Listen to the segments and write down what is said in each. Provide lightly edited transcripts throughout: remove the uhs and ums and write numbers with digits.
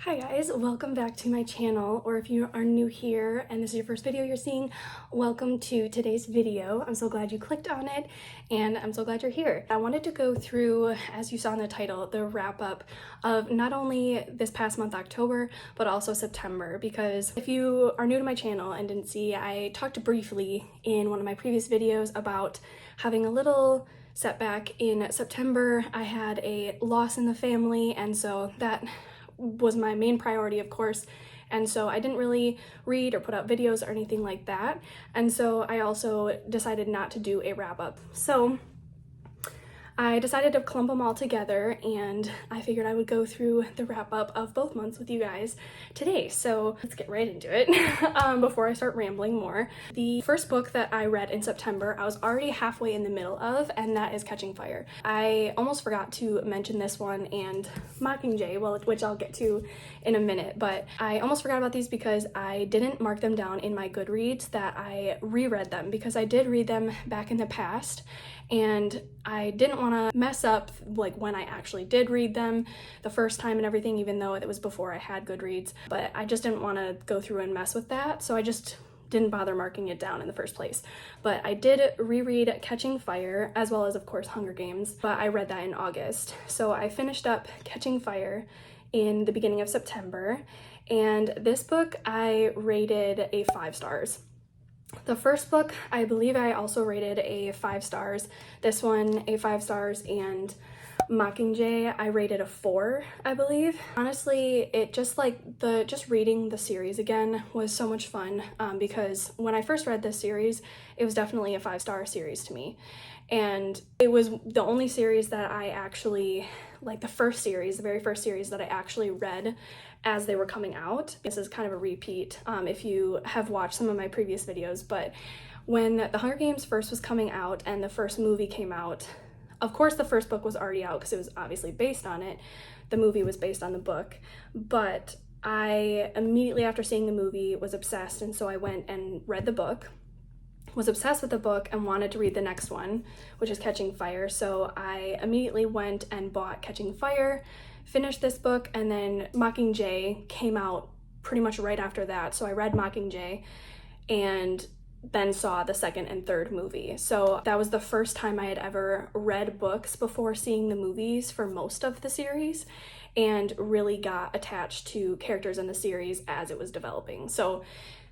Hi guys, welcome back to my channel, or if you are new here and this is your first video you're seeing, welcome to today's video. I'm so glad you clicked on it and I'm so glad you're here. I wanted to go through, as you saw in the title, the wrap up of not only this past month, October, but also September, because if you are new to my channel and didn't see, I talked briefly in one of my previous videos about having a little setback in September. I had a loss in the family, and so that was my main priority, of course, and so I didn't really read or put out videos or anything like that, and so I also decided not to do a wrap-up. So I decided to clump them all together, and I figured I would go through the wrap-up of both months with you guys today. So let's get right into it before I start rambling more. The first book that I read in September, I was already halfway in the middle of, and that is Catching Fire. I almost forgot to mention this one and Mockingjay, well, which I'll get to in a minute, but I almost forgot about these because I didn't mark them down in my Goodreads that I reread them, because I did read them back in the past, and I didn't want to mess up like when I actually did read them the first time and everything, even though it was before I had Goodreads, but I just didn't want to go through and mess with that, so I just didn't bother marking it down in the first place. But I did reread Catching Fire, as well as, of course, Hunger Games, but I read that in August. So I finished up Catching Fire in the beginning of September, and this book I rated a 5 stars. The first book, I believe I also rated a 5 stars. This one, a 5 stars, and Mockingjay, I rated a 4, I believe. Honestly, it just reading the series again was so much fun, because when I first read this series, it was definitely a 5-star series to me. And it was the only series that I actually, like the very first series that I actually read as they were coming out. This is kind of a repeat if you have watched some of my previous videos, but when The Hunger Games first was coming out and the first movie came out, of course the first book was already out because it was obviously based on it. The movie was based on the book, but I immediately after seeing the movie was obsessed, and so I went and read the book, was obsessed with the book, and wanted to read the next one, which is Catching Fire. So I immediately went and bought Catching Fire, finished this book, and then Mockingjay came out pretty much right after that. So I read Mockingjay and then saw the second and third movie. So that was the first time I had ever read books before seeing the movies for most of the series, and really got attached to characters in the series as it was developing. So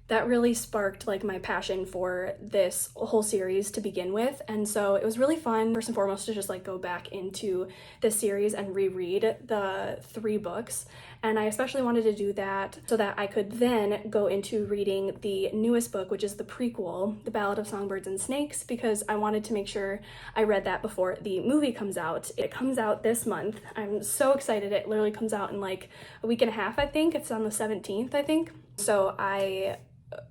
that really sparked like my passion for this whole series to begin with. And so it was really fun, first and foremost, to just like go back into this series and reread the 3 books. And I especially wanted to do that so that I could then go into reading the newest book, which is the prequel, The Ballad of Songbirds and Snakes, because I wanted to make sure I read that before the movie comes out. It comes out this month. I'm so excited. It literally comes out in like a week and a half, I think. It's on the 17th, I think. So I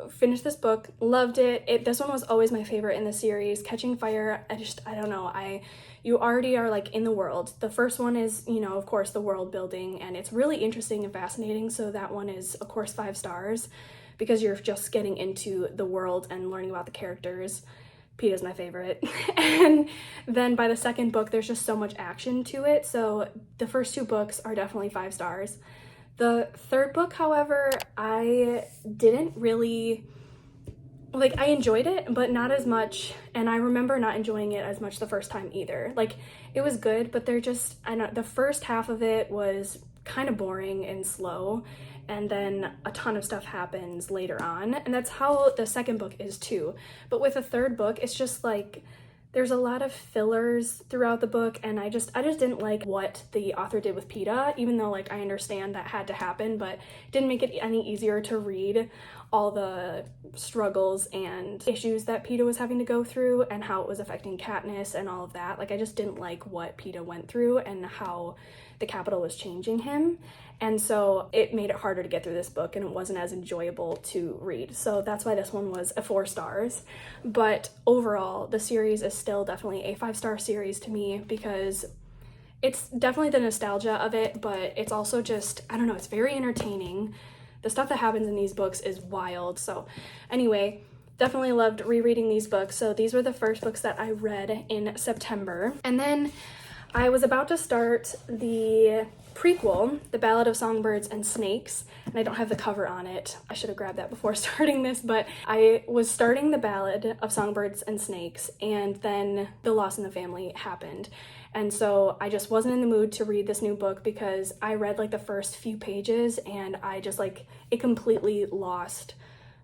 finished this book, loved it. This one was always my favorite in the series. Catching Fire, I don't know, you already are like in the world. The first one is, you know, of course, the world building, and it's really interesting and fascinating, so that one is, of course, 5 stars, because you're just getting into the world and learning about the characters. Peeta's my favorite. And then by the second book, there's just so much action to it, so the first 2 books are definitely 5 stars. The third book, however, I didn't really, like, I enjoyed it, but not as much, and I remember not enjoying it as much the first time either. Like, it was good, but the first half of it was kind of boring and slow, and then a ton of stuff happens later on, and that's how the second book is too. But with the third book, it's just like, there's a lot of fillers throughout the book, and I just didn't like what the author did with Peeta, even though like I understand that had to happen, but it didn't make it any easier to read all the struggles and issues that Peeta was having to go through and how it was affecting Katniss and all of that. Like, I just didn't like what Peeta went through and how the Capitol was changing him. And so it made it harder to get through this book, and it wasn't as enjoyable to read. So that's why this one was a 4 stars. But overall, the series is still definitely a 5-star series to me, because it's definitely the nostalgia of it, but it's also just, I don't know, it's very entertaining. The stuff that happens in these books is wild. So anyway, definitely loved rereading these books. So these were the first books that I read in September. And then I was about to start the prequel, The Ballad of Songbirds and Snakes, and I don't have the cover on it. I should have grabbed that before starting this, but I was starting The Ballad of Songbirds and Snakes, and then The Loss in the Family happened. And so I just wasn't in the mood to read this new book because I read like the first few pages and I just like, it completely lost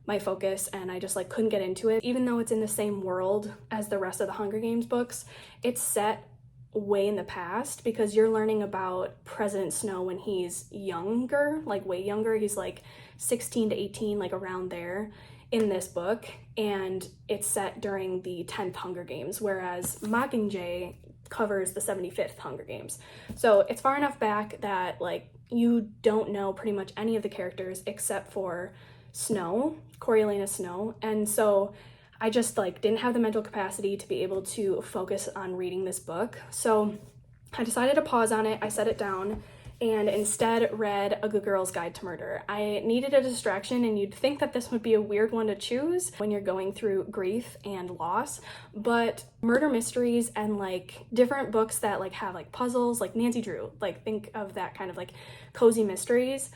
my focus and I just like couldn't get into it. Even though it's in the same world as the rest of the Hunger Games books, it's set way in the past because you're learning about President Snow when he's younger, like way younger. He's like 16 to 18, like around there in this book, and it's set during the 10th Hunger Games, whereas Mockingjay covers the 75th Hunger Games. So it's far enough back that like you don't know pretty much any of the characters except for Snow, Coriolanus Snow, and so I just like didn't have the mental capacity to be able to focus on reading this book. So I decided to pause on it. I set it down and instead read A Good Girl's Guide to Murder. I needed a distraction, and you'd think that this would be a weird one to choose when you're going through grief and loss, but murder mysteries and like different books that like have like puzzles, like Nancy Drew, like think of that kind of like cozy mysteries.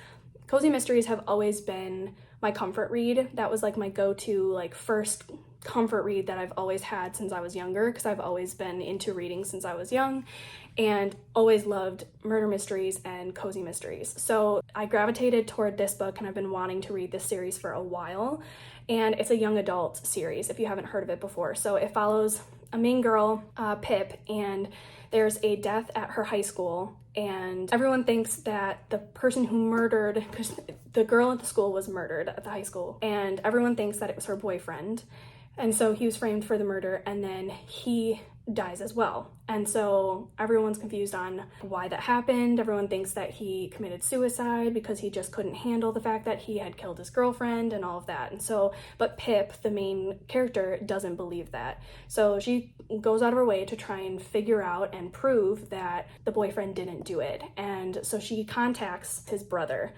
Cozy mysteries have always been my comfort read. That was like my go-to like first comfort read that I've always had since I was younger, because I've always been into reading since I was young and always loved murder mysteries and cozy mysteries. So I gravitated toward this book, and I've been wanting to read this series for a while, and it's a young adult series if you haven't heard of it before. So it follows a main girl, Pip, and there's a death at her high school, and everyone thinks that the person who murdered, because the girl at the school was murdered at the high school, and everyone thinks that it was her boyfriend. And so he was framed for the murder, and then he dies as well. And so everyone's confused on why that happened. Everyone thinks that he committed suicide because he just couldn't handle the fact that he had killed his girlfriend and all of that. And so, but Pip, the main character, doesn't believe that. So she goes out of her way to try and figure out and prove that the boyfriend didn't do it. And so she contacts his brother.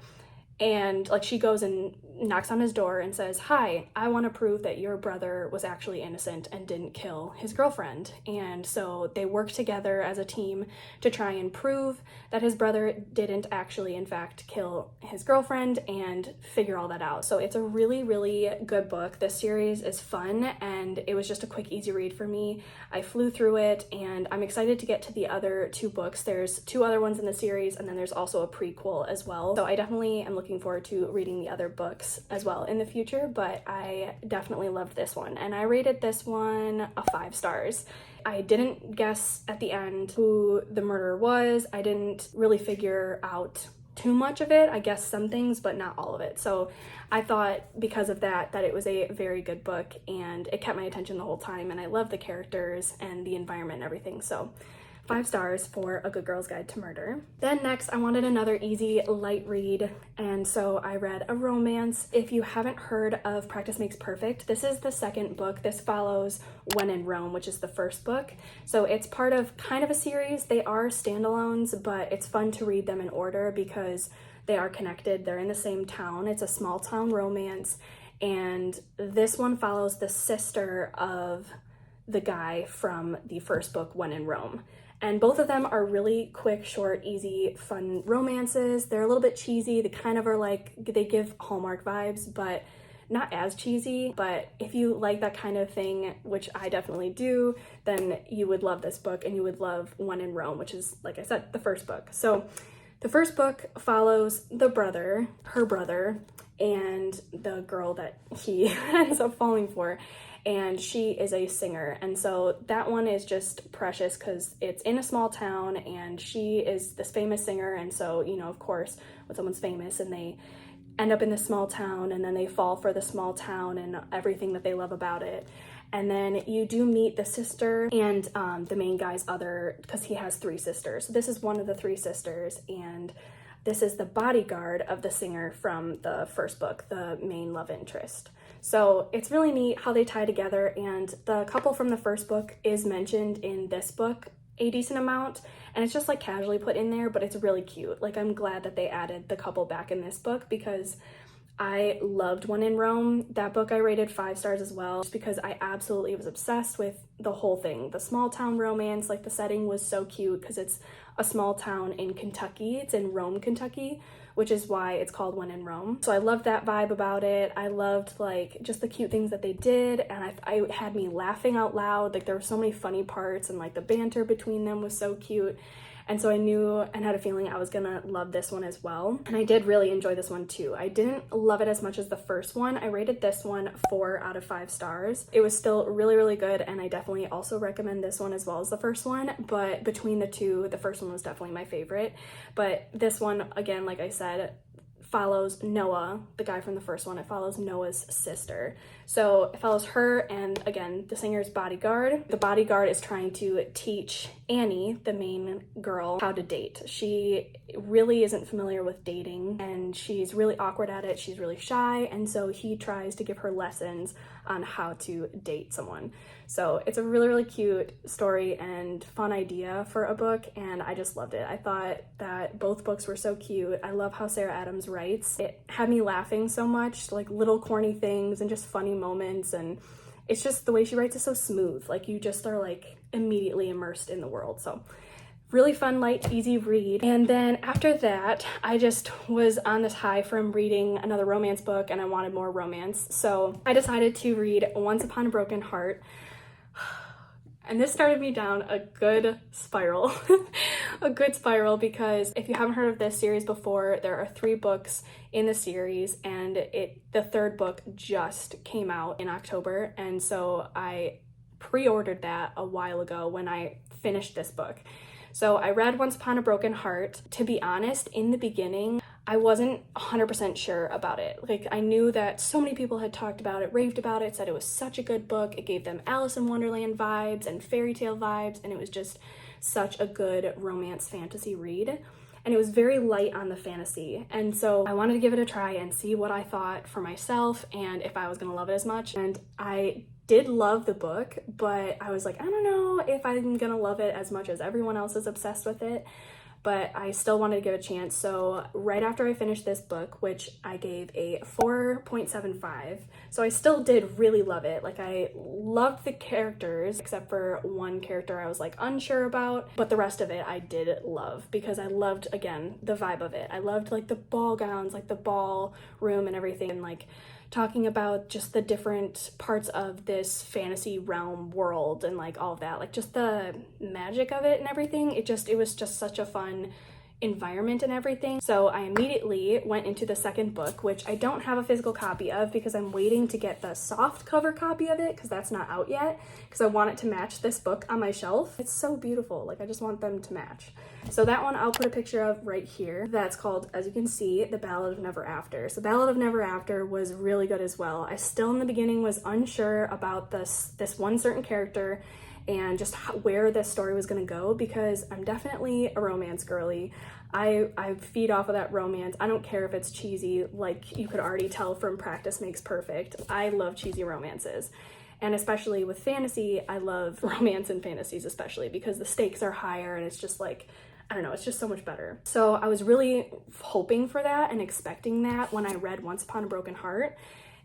And like she goes and knocks on his door and says, "Hi, I want to prove that your brother was actually innocent and didn't kill his girlfriend." And so they work together as a team to try and prove that his brother didn't actually, in fact, kill his girlfriend and figure all that out. So it's a really, really good book. This series is fun, and it was just a quick, easy read for me. I flew through it, and I'm excited to get to the other two books. There's two other ones in the series, and then there's also a prequel as well. So I definitely am looking forward to reading the other books as well in the future, but I definitely loved this one, and I rated this one a 5 stars. I didn't guess at the end who the murderer was. I didn't really figure out too much of it. I guessed some things, but not all of it. So I thought because of that it was a very good book, and it kept my attention the whole time, and I love the characters and the environment and everything. So 5 stars for A Good Girl's Guide to Murder. Then next, I wanted another easy, light read, and so I read a romance. If you haven't heard of Practice Makes Perfect, this is the second book. This follows When in Rome, which is the first book. So it's part of kind of a series. They are standalones, but it's fun to read them in order because they are connected. They're in the same town. It's a small town romance, and this one follows the sister of the guy from the first book, When in Rome. And both of them are really quick, short, easy, fun romances. They're a little bit cheesy. They kind of are like, they give Hallmark vibes, but not as cheesy. But if you like that kind of thing, which I definitely do, then you would love this book, and you would love When in Rome, which is, like I said, the first book. So the first book follows the brother, her brother, and the girl that he ends up falling for. And she is a singer, and so that one is just precious because it's in a small town, and she is this famous singer, and so, you know, of course, when someone's famous and they end up in this small town, and then they fall for the small town and everything that they love about it. And then you do meet the sister and the main guy's other, because he has 3 sisters. So this is one of the 3 sisters, and this is the bodyguard of the singer from the first book, the main love interest. So it's really neat how they tie together, and the couple from the first book is mentioned in this book a decent amount, and it's just like casually put in there, but it's really cute. Like, I'm glad that they added the couple back in this book because I loved When in Rome. That book I rated 5 stars as well, just because I absolutely was obsessed with the whole thing. The small town romance, like the setting was so cute because it's a small town in Kentucky. It's in Rome, Kentucky, which is why it's called When in Rome. So I loved that vibe about it. I loved like just the cute things that they did, and I had me laughing out loud. Like there were so many funny parts, and like the banter between them was so cute. And so I knew and had a feeling I was gonna love this one as well. And I did really enjoy this one too. I didn't love it as much as the first one. I rated this one 4 out of 5 stars. It was still really, really good, and I definitely also recommend this one as well as the first one. But between the two, the first one was definitely my favorite. But this one, again, like I said, follows Noah, the guy from the first one. It follows Noah's sister. So it follows her and, again, the singer's bodyguard. The bodyguard is trying to teach Annie, the main girl, how to date. She really isn't familiar with dating, and she's really awkward at it. She's really shy, and so he tries to give her lessons on how to date someone. So it's a really, really cute story and fun idea for a book, and I just loved it. I thought that both books were so cute. I love how Sarah Adams writes. It had me laughing so much, like little corny things and just funny moments, and it's just the way she writes is so smooth. Like you just are like immediately immersed in the world. So really fun, light, easy read. And then after that, I just was on this high from reading another romance book, and I wanted more romance. So I decided to read Once Upon a Broken Heart. And this started me down a good spiral, a good spiral, because if you haven't heard of this series before, there are 3 books in the series, and the 3rd book just came out in October. And so I pre-ordered that a while ago when I finished this book. So I read Once Upon a Broken Heart. To be honest, in the beginning, I wasn't 100% sure about it. Like, I knew that so many people had talked about it, raved about it, said it was such a good book. It gave them Alice in Wonderland vibes and fairy tale vibes, and it was just such a good romance fantasy read. And it was very light on the fantasy. And so I wanted to give it a try and see what I thought for myself and if I was gonna love it as much. And I did love the book, but I was like, I don't know if I'm gonna love it as much as everyone else is obsessed with it. But I still wanted to give it a chance. So right after I finished this book, which I gave a 4.75, so I still did really love it. Like, I loved the characters, except for one character I was like unsure about, but the rest of it I did love, because I loved, again, the vibe of it. I loved like the ball gowns, like the ball room and everything, and like talking about just the different parts of this fantasy realm world and like all of that, like just the magic of it and everything. It was just such a fun environment and everything. So I immediately went into the 2nd book, which I don't have a physical copy of because I'm waiting to get the soft cover copy of it, because that's not out yet, because I want it to match this book on my shelf. It's so beautiful. Like, I just want them to match. So that one I'll put a picture of right here. That's called, as you can see, The Ballad of Never After. So Ballad of Never After was really good as well. I still in the beginning was unsure about this one certain character and just where this story was gonna go, because I'm definitely a romance girly. I feed off of that romance. I don't care if it's cheesy, like you could already tell from Practice Makes Perfect. I love cheesy romances. And especially with fantasy, I love romance and fantasies especially, because the stakes are higher and it's just like, I don't know, it's just so much better. So I was really hoping for that and expecting that when I read Once Upon a Broken Heart.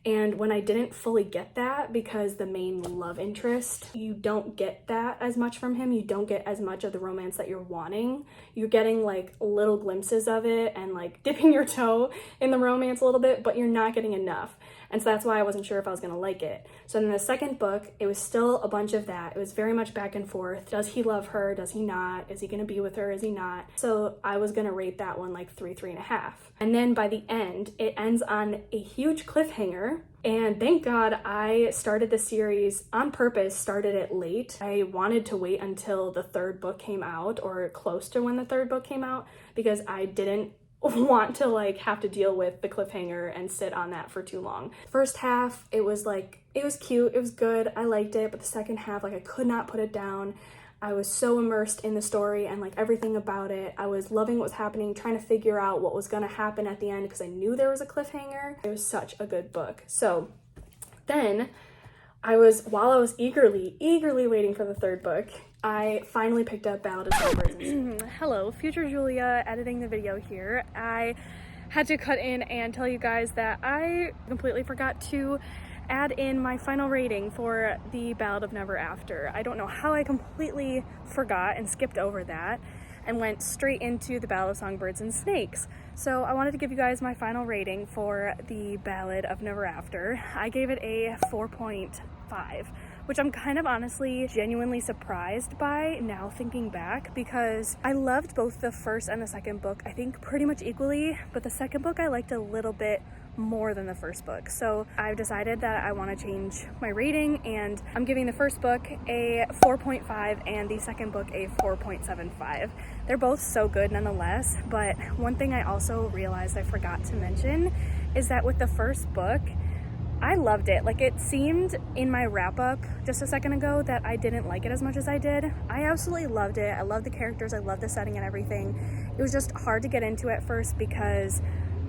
And when I didn't fully get that, because the main love interest, you don't get that as much from him. You don't get as much of the romance that you're wanting. You're getting like little glimpses of it and like dipping your toe in the romance a little bit, but you're not getting enough. And so that's why I wasn't sure if I was gonna like it. So in the 2nd book, it was still a bunch of that. It was very much back and forth. Does he love her? Does he not? Is he gonna be with her? Is he not? So I was gonna rate that one like 3.5. And then by the end, it ends on a huge cliffhanger. And thank God I started the series on purpose, started it late. I wanted to wait until the 3rd book came out, or close to when the 3rd book came out, because I didn't want to like have to deal with the cliffhanger and sit on that for too long. First half, it was cute, it was good, I liked it, but the second half, like, I could not put it down. I was so immersed in the story and like everything about it. I was loving what was happening, trying to figure out what was gonna happen at the end, because I knew there was a cliffhanger. It was such a good book. So then while I was eagerly waiting for the 3rd book, I finally picked up Ballad of Songbirds. Hello, future Julia editing the video here. I had to cut in and tell you guys that I completely forgot to add in my final rating for the Ballad of Never After. I don't know how I completely forgot and skipped over that and went straight into the Ballad of Songbirds and Snakes. So I wanted to give you guys my final rating for the Ballad of Never After. I gave it a 4.5, which I'm kind of honestly genuinely surprised by now thinking back, because I loved both the first and the second book, I think pretty much equally, but the second book I liked a little bit more than the first book. So I've decided that I want to change my rating, and I'm giving the first book a 4.5 and the second book a 4.75. They're both so good nonetheless, but one thing I also realized I forgot to mention is that with the first book, I loved it. Like, it seemed in my wrap up just a second ago that I didn't like it as much as I did. I absolutely loved it. I loved the characters, I loved the setting and everything. It was just hard to get into at first because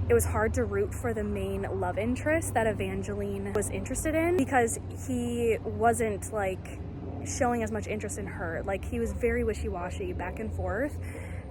it was hard to root for the main love interest that Evangeline was interested in, because he wasn't like showing as much interest in her. Like, he was very wishy-washy, back and forth,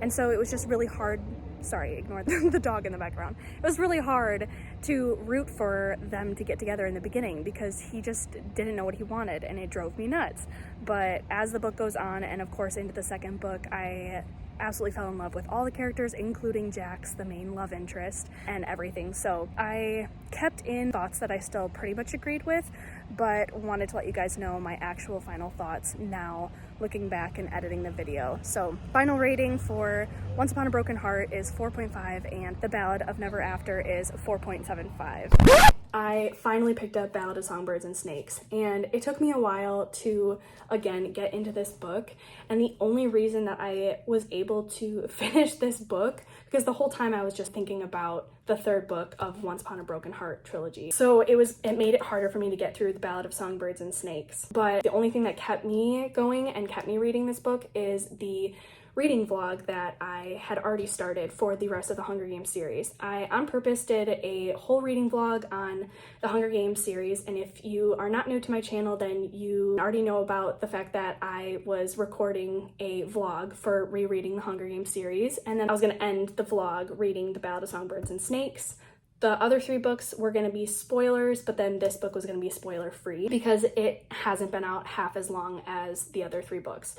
and so it was just really hard. Sorry, ignore the dog in the background. It was really hard to root for them to get together in the beginning because he just didn't know what he wanted, and it drove me nuts. But as the book goes on, and of course into the second book, I absolutely fell in love with all the characters, including Jax, the main love interest, and everything. So I kept in thoughts that I still pretty much agreed with, but wanted to let you guys know my actual final thoughts now, looking back and editing the video. So final rating for Once Upon a Broken Heart is 4.5, and The Ballad of Never After is 4.75. I finally picked up Ballad of Songbirds and Snakes, and it took me a while to, again, get into this book, and the only reason that I was able to finish this book, because the whole time I was just thinking about the third book of Once Upon a Broken Heart trilogy. So it made it harder for me to get through the Ballad of Songbirds and Snakes. But the only thing that kept me going and kept me reading this book is the reading vlog that I had already started for the rest of the Hunger Games series. I on purpose did a whole reading vlog on the Hunger Games series, and if you are not new to my channel, then you already know about the fact that I was recording a vlog for rereading the Hunger Games series, and then I was going to end the vlog reading The Ballad of Songbirds and Snakes. The other three books were going to be spoilers, but then this book was going to be spoiler free because it hasn't been out half as long as the other three books.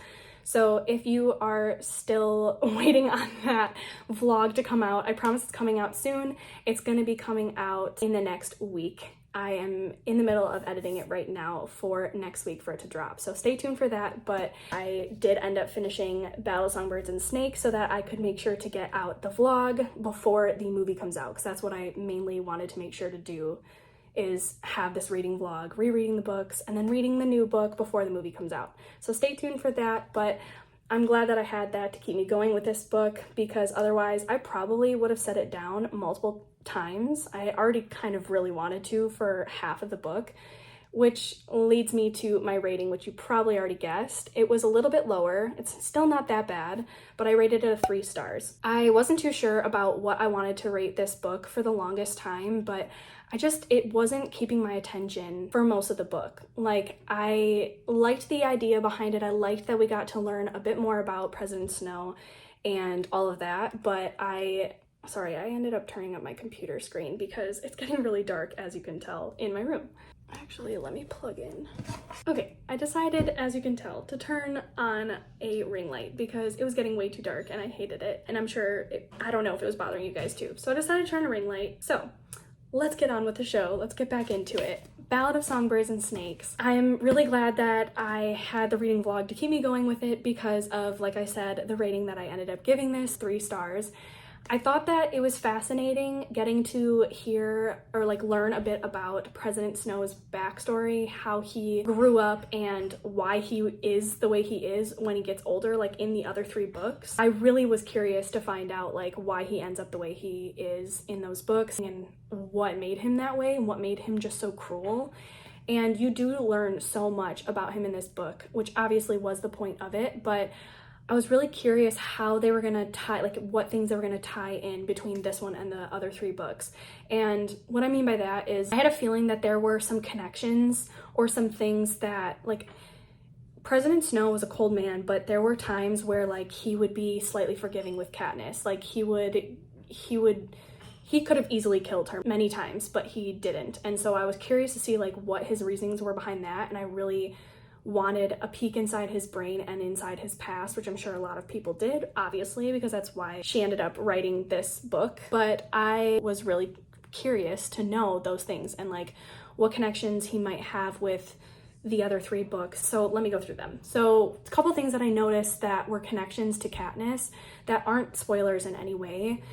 So if you are still waiting on that vlog to come out, I promise it's coming out soon. It's going to be coming out in the next week. I am in the middle of editing it right now for next week for it to drop. So stay tuned for that, but I did end up finishing Battle of Songbirds and Snakes so that I could make sure to get out the vlog before the movie comes out, because that's what I mainly wanted to make sure to do, is have this reading vlog, rereading the books, and then reading the new book before the movie comes out. So stay tuned for that, but I'm glad that I had that to keep me going with this book, because otherwise I probably would have set it down multiple times. I already kind of really wanted to for half of the book, which leads me to my rating, which you probably already guessed. It was a little bit lower. It's still not that bad, but I rated it a 3 stars. I wasn't too sure about what I wanted to rate this book for the longest time, but it wasn't keeping my attention for most of the book. Like, I liked the idea behind it. I liked that we got to learn a bit more about President Snow and all of that, but I ended up turning up my computer screen because it's getting really dark, as you can tell, in my room. Actually, let me plug in. Okay, I decided, as you can tell, to turn on a ring light because it was getting way too dark and I hated it. And I'm sure, I don't know if it was bothering you guys too. So I decided to turn a ring light. So let's get on with the show. Let's get back into it. Ballad of Songbirds and Snakes. I am really glad that I had the reading vlog to keep me going with it because of, like I said, the rating that I ended up giving this, 3 stars. I thought that it was fascinating getting to hear or learn a bit about President Snow's backstory, how he grew up and why he is the way he is when he gets older, like in the other 3 books. I really was curious to find out why he ends up the way he is in those books and what made him that way and what made him just so cruel. And you do learn so much about him in this book, which obviously was the point of it, but I was really curious how they were going to tie, what things they were going to tie in between this one and the other 3 books. And what I mean by that is I had a feeling that there were some connections or some things that, President Snow was a cold man, but there were times where, he would be slightly forgiving with Katniss. He would he could have easily killed her many times, but he didn't. And so I was curious to see like what his reasonings were behind that, and I really wanted a peek inside his brain and inside his past, which I'm sure a lot of people did, obviously, because that's why she ended up writing this book. But I was really curious to know those things and like what connections he might have with the other 3 books. So let me go through them. So a couple things that I noticed that were connections to Katniss that aren't spoilers in any way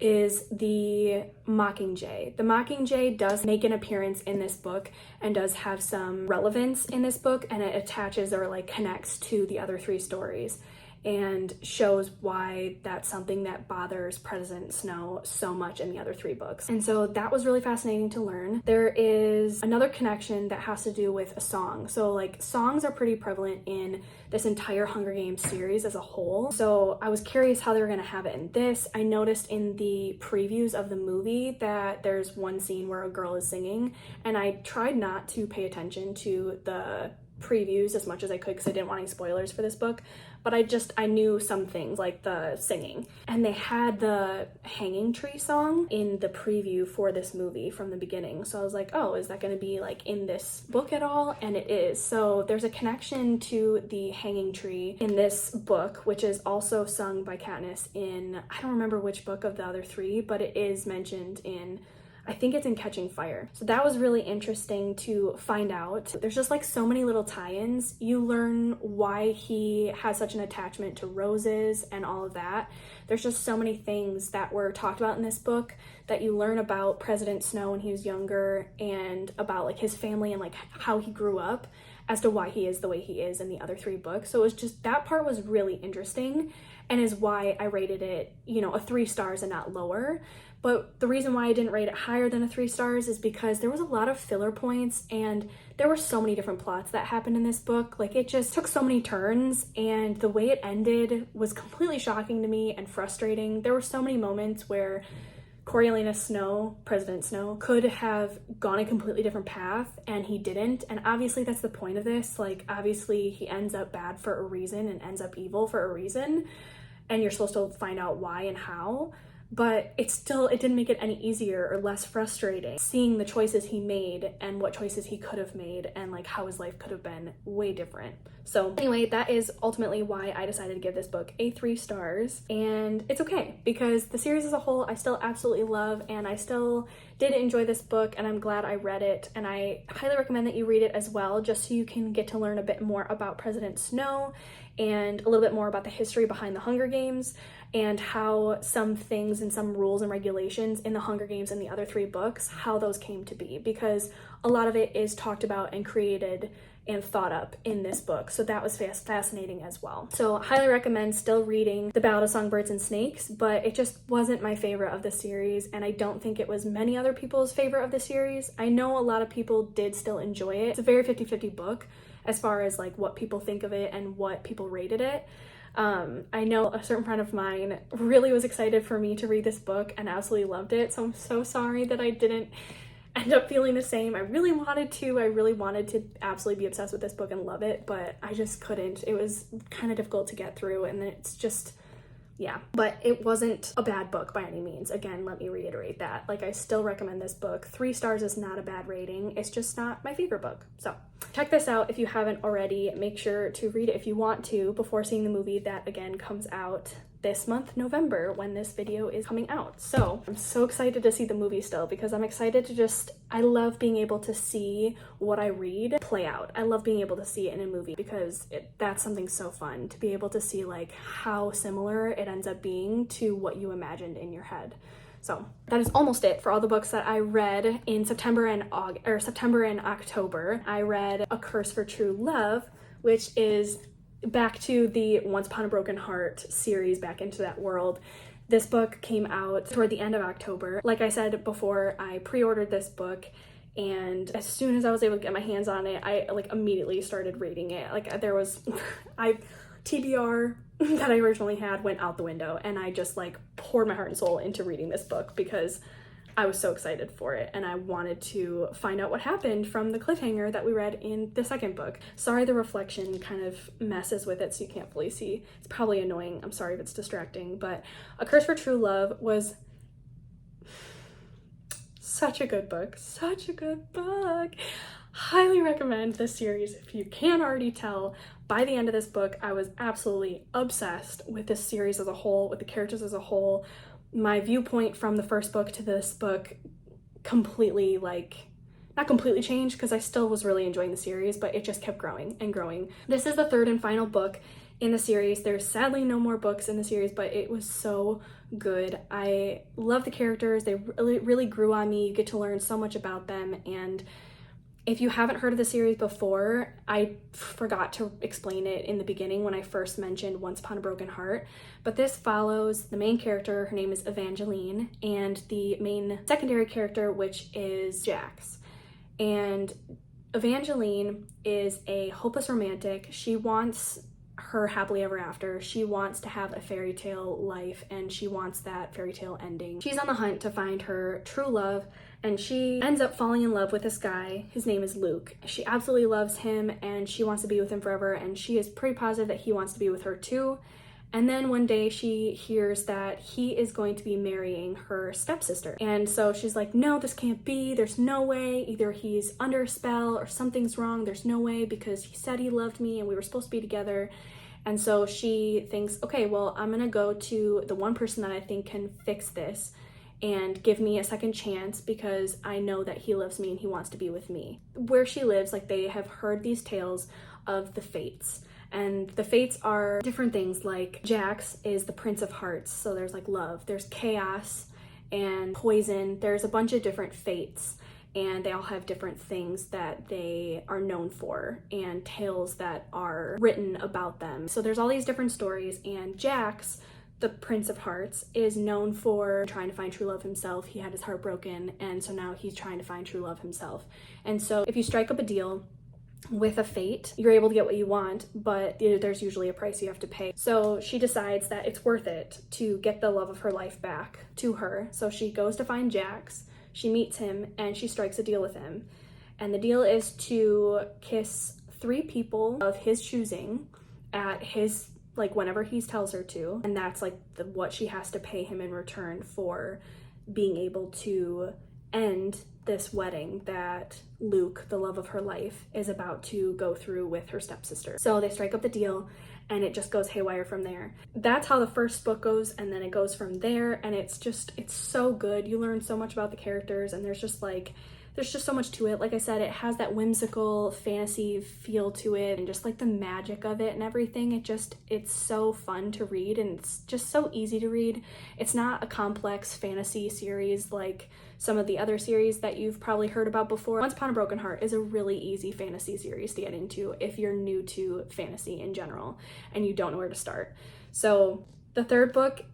is the Mockingjay. The Mockingjay does make an appearance in this book and does have some relevance in this book, and it attaches or like connects to the other 3 stories and shows why that's something that bothers President Snow so much in the other 3 books. And so that was really fascinating to learn. There is another connection that has to do with a song. So like songs are pretty prevalent in this entire Hunger Games series as a whole. So I was curious how they were gonna have it in this. I noticed in the previews of the movie that there's one scene where a girl is singing, and I tried not to pay attention to the previews as much as I could because I didn't want any spoilers for this book, but I knew some things like the singing, and they had the hanging tree song in the preview for this movie from the beginning. So I was like, oh, is that going to be like in this book at all? And it is. So there's a connection to the hanging tree in this book, which is also sung by Katniss in, I don't remember which book of the other 3, but it is mentioned in, I think it's in Catching Fire. So that was really interesting to find out. There's just like so many little tie-ins. You learn why he has such an attachment to roses and all of that. There's just so many things that were talked about in this book that you learn about President Snow when he was younger and about like his family and like how he grew up as to why he is the way he is in the other 3 books. So it was just, that part was really interesting and is why I rated it, you know, a 3 stars and not lower. But the reason why I didn't rate it higher than a 3 stars is because there was a lot of filler points and there were so many different plots that happened in this book. Like it just took so many turns, and the way it ended was completely shocking to me and frustrating. There were so many moments where Coriolanus Snow, President Snow, could have gone a completely different path and he didn't. And obviously that's the point of this. Like obviously he ends up bad for a reason and ends up evil for a reason. And you're supposed to find out why and how. But it didn't make it any easier or less frustrating seeing the choices he made and what choices he could have made and like how his life could have been way different. So anyway, that is ultimately why I decided to give this book a 3 stars, and it's okay because the series as a whole I still absolutely love, and I still did enjoy this book, and I'm glad I read it, and I highly recommend that you read it as well, just so you can get to learn a bit more about President Snow and a little bit more about the history behind the Hunger Games and how some things and some rules and regulations in the Hunger Games and the other 3 books, how those came to be, because a lot of it is talked about and created and thought up in this book. So that was fascinating as well. So highly recommend still reading The Ballad of Songbirds and Snakes, but it just wasn't my favorite of the series, and I don't think it was many other people's favorite of the series. I know a lot of people did still enjoy it. It's a very 50-50 book as far as like what people think of it and what people rated it. I know a certain friend of mine really was excited for me to read this book and absolutely loved it, so I'm so sorry that I didn't end up feeling the same. I really wanted to absolutely be obsessed with this book and love it, but I just couldn't. It was kind of difficult to get through, and it's just, yeah. But it wasn't a bad book by any means. Again, let me reiterate that. Like, I still recommend this book. 3 stars is not a bad rating. It's just not my favorite book. So check this out if you haven't already. Make sure to read it if you want to before seeing the movie that, again, comes out this month, November, when this video is coming out. So I'm so excited to see the movie still, because I'm excited to I love being able to see what I read play out. I love being able to see it in a movie because that's something so fun, to be able to see like how similar it ends up being to what you imagined in your head. So that is almost it for all the books that I read in September and October. I read A Curse for True Love, which is back to the Once Upon a Broken Heart series, back into that world. This book came out toward the end of October. Like I said before, I pre-ordered this book, and as soon as I was able to get my hands on it, I like immediately started reading it. Like there was, TBR that I originally had went out the window, and I just like poured my heart and soul into reading this book because I was so excited for it, and I wanted to find out what happened from the cliffhanger that we read in the second book. Sorry, the reflection kind of messes with it so you can't fully see. It's probably annoying. I'm sorry if it's distracting, but A Curse for True Love was such a good book, such a good book. Highly recommend this series. If you can't already tell, by the end of this book, I was absolutely obsessed with this series as a whole, with the characters as a whole. My viewpoint from the first book to this book completely, not completely changed, because I still was really enjoying the series, but it just kept growing and growing. This is the third and final book in the series. There's sadly no more books in the series, but it was so good. I love the characters. They really grew on me. You get to learn so much about them. And if you haven't heard of the series before, I forgot to explain it in the beginning when I first mentioned Once Upon a Broken Heart, but this follows the main character. Her name is Evangeline, and the main secondary character, which is Jax. And Evangeline is a hopeless romantic. She wants her happily ever after. She wants to have a fairy tale life, and she wants that fairy tale ending. She's on the hunt to find her true love, and she ends up falling in love with this guy. His name is Luke. She absolutely loves him, and she wants to be with him forever, and she is pretty positive that he wants to be with her too. And then one day she hears that he is going to be marrying her stepsister. And so she's like, no, this can't be. There's no way. Either he's under a spell or something's wrong. There's no way, because he said he loved me and we were supposed to be together. And so she thinks, okay, well, I'm gonna go to the one person that I think can fix this and give me a second chance, because I know that he loves me and he wants to be with me. Where she lives, they have heard these tales of the fates. And the fates are different things, like Jax is the Prince of Hearts. So there's love, there's chaos and poison. There's a bunch of different fates, and they all have different things that they are known for and tales that are written about them. So there's all these different stories, and Jax, the Prince of Hearts, is known for trying to find true love himself. He had his heart broken, and so now he's trying to find true love himself. And so if you strike up a deal with a fate, you're able to get what you want, but there's usually a price you have to pay. So she decides that it's worth it to get the love of her life back to her. So she goes to find Jax, she meets him, and she strikes a deal with him. And the deal is to kiss 3 people of his choosing at his, whenever he tells her to. And that's what she has to pay him in return for being able to end this wedding that Luke, the love of her life, is about to go through with her stepsister. So they strike up the deal, and it just goes haywire from there. That's how the first book goes, and then it goes from there, and it's so good. You learn so much about the characters, and there's just so much to it. Like I said, it has that whimsical fantasy feel to it, and just the magic of it and everything. It's so fun to read, and it's just so easy to read. It's not a complex fantasy series like some of the other series that you've probably heard about before. Once Upon a Broken Heart is a really easy fantasy series to get into if you're new to fantasy in general and you don't know where to start. So the third book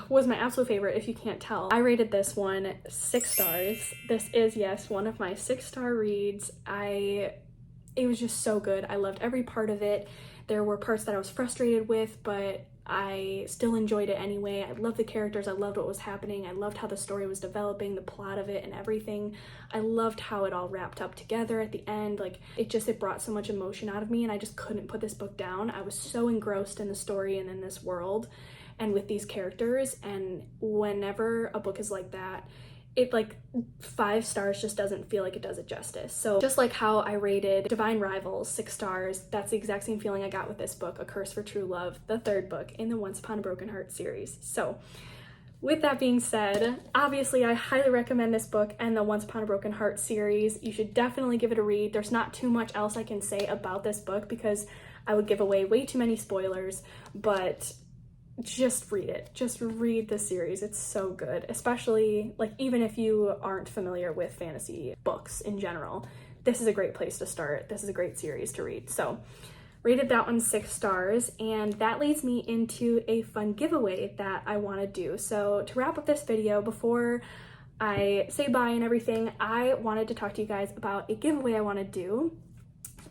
was my absolute favorite, if you can't tell. I rated this one 6 stars. This is, yes, one of my 6-star reads. It was just so good. I loved every part of it. There were parts that I was frustrated with, but I still enjoyed it anyway. I loved the characters. I loved what was happening. I loved how the story was developing, the plot of it and everything. I loved how it all wrapped up together at the end. It brought so much emotion out of me, and I just couldn't put this book down. I was so engrossed in the story and in this world and with these characters, and whenever a book is like that, it 5 stars just doesn't feel like it does it justice. So just like how I rated Divine Rivals 6 stars, that's the exact same feeling I got with this book, A Curse for True Love, the third book in the Once Upon a Broken Heart series. So with that being said, obviously I highly recommend this book and the Once Upon a Broken Heart series. You should definitely give it a read. There's not too much else I can say about this book because I would give away way too many spoilers, but just read it. Just read the series. It's so good, especially even if you aren't familiar with fantasy books in general. This is a great place to start. This is a great series to read. So rated that one 6 stars, and that leads me into a fun giveaway that I want to do. So to wrap up this video, before I say bye and everything, I wanted to talk to you guys about a giveaway I want to do.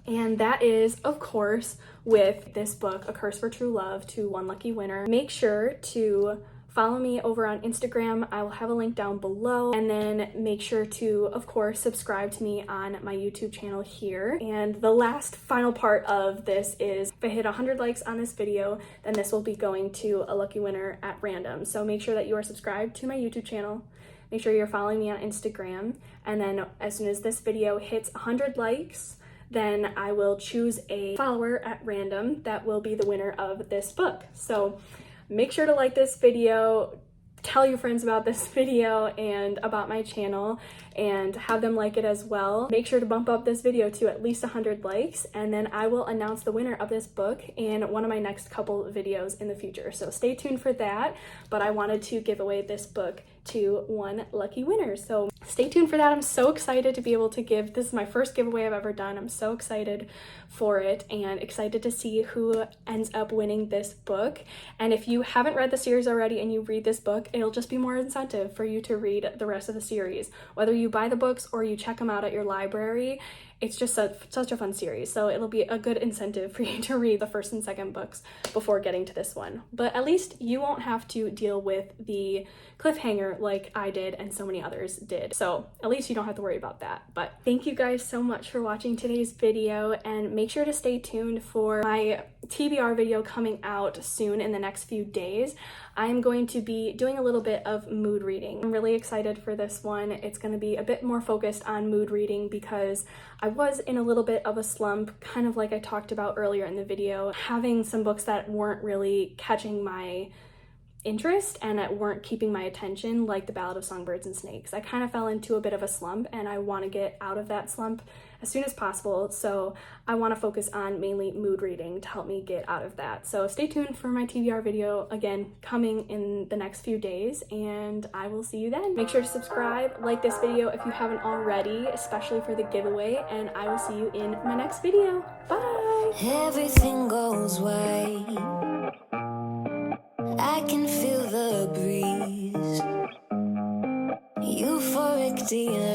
And that is, of course, with this book, A Curse for True Love, to one lucky winner. Make sure to follow me over on Instagram. I will have a link down below. And then make sure to, of course, subscribe to me on my YouTube channel here. And the last final part of this is, if I hit 100 likes on this video, then this will be going to a lucky winner at random. So make sure that you are subscribed to my YouTube channel. make sure you're following me on Instagram. And then as soon as this video hits 100 likes, then I will choose a follower at random that will be the winner of this book. So make sure to like this video, tell your friends about this video and about my channel, and have them like it as well. Make sure to bump up this video to at least 100 likes, and then I will announce the winner of this book in one of my next couple videos in the future. So stay tuned for that, but I wanted to give away this book to one lucky winner. So stay tuned for that. I'm so excited to be able to give, this is my first giveaway I've ever done. I'm so excited for it and excited to see who ends up winning this book. And if you haven't read the series already and you read this book, it'll just be more incentive for you to read the rest of the series. Whether you buy the books or you check them out at your library, it's just such a fun series. So it'll be a good incentive for you to read the first and second books before getting to this one. But at least you won't have to deal with the cliffhanger like I did and so many others did. So at least you don't have to worry about that. But thank you guys so much for watching today's video, and make sure to stay tuned for my TBR video coming out soon in the next few days. I'm going to be doing a little bit of mood reading. I'm really excited for this one. It's going to be a bit more focused on mood reading because I was in a little bit of a slump, kind of like I talked about earlier in the video, having some books that weren't really catching my interest and that weren't keeping my attention, like The Ballad of Songbirds and Snakes. I kind of fell into a bit of a slump and I want to get out of that slump as soon as possible. So I want to focus on mainly mood reading to help me get out of that. So stay tuned for my TBR video, again, coming in the next few days, and I will see you then. Make sure to subscribe, like this video if you haven't already, especially for the giveaway, and I will see you in my next video. Bye! Everything goes right. I can feel the breeze. Euphoric delight.